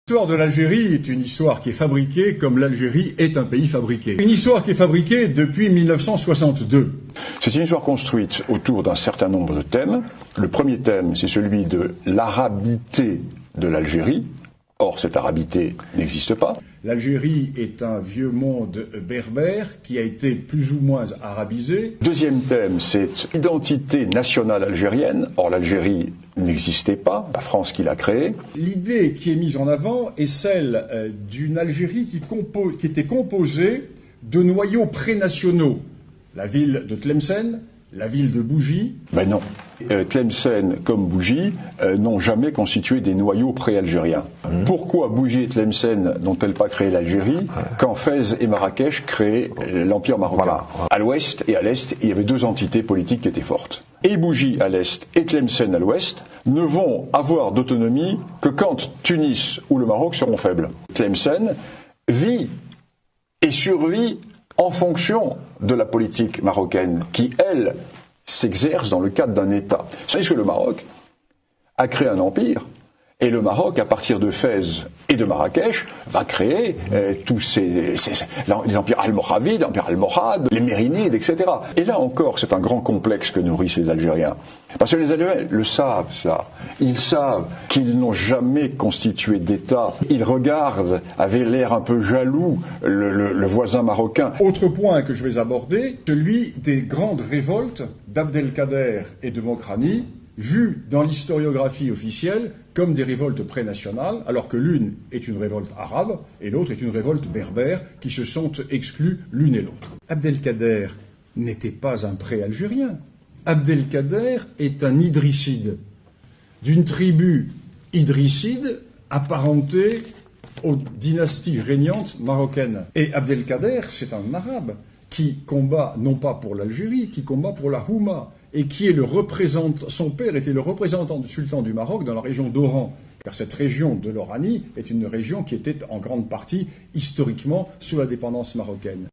L'histoire de l'Algérie est une histoire qui est fabriquée comme l'Algérie est un pays fabriqué. Une histoire qui est fabriquée depuis 1962. C'est une histoire construite autour d'un certain nombre de thèmes. Le premier thème, c'est celui de l'arabité de l'Algérie. Or, cette arabité n'existe pas. L'Algérie est un vieux monde berbère qui a été plus ou moins arabisé. Deuxième thème, c'est l'identité nationale algérienne. Or, l'Algérie n'existait pas, la France qui l'a créée. L'idée qui est mise en avant est celle d'une Algérie qui était composée de noyaux prénationaux. La ville de Tlemcen, la ville de Bougie. Ben non. Tlemcen comme Bougie n'ont jamais constitué des noyaux pré-algériens. Pourquoi Bougie et Tlemcen n'ont-elles pas créé l'Algérie quand Fès et Marrakech créaient l'Empire marocain? Voilà. À l'ouest et à l'est, il y avait deux entités politiques qui étaient fortes. Et Bougie à l'est et Tlemcen à l'ouest ne vont avoir d'autonomie que quand Tunis ou le Maroc seront faibles. Tlemcen vit et survit en fonction de la politique marocaine qui, elle, s'exerce dans le cadre d'un État. C'est que le Maroc a créé un empire, et le Maroc, à partir de Fès et de Marrakech, va créer tous les empires almoravides, l'empire almohade, les mérinides, etc. Et là encore, c'est un grand complexe que nourrissent les Algériens. Parce que les Algériens le savent, ça. Ils savent qu'ils n'ont jamais constitué d'État. Ils regardent, avec l'air un peu jaloux, le voisin marocain. Autre point que je vais aborder, celui des grandes révoltes d'Abdelkader et de Mokrani, vues dans l'historiographie officielle comme des révoltes pré-nationales, alors que l'une est une révolte arabe et l'autre est une révolte berbère, qui se sont exclues l'une et l'autre. Abdelkader n'était pas un pré-algérien. Abdelkader est un idrisside, d'une tribu idrisside apparentée aux dynasties régnantes marocaines. Et Abdelkader, c'est un arabe qui combat non pas pour l'Algérie, qui combat pour la Houma, et qui est son père était le représentant du sultan du Maroc dans la région d'Oran, car cette région de l'Oranie est une région qui était en grande partie historiquement sous la dépendance marocaine.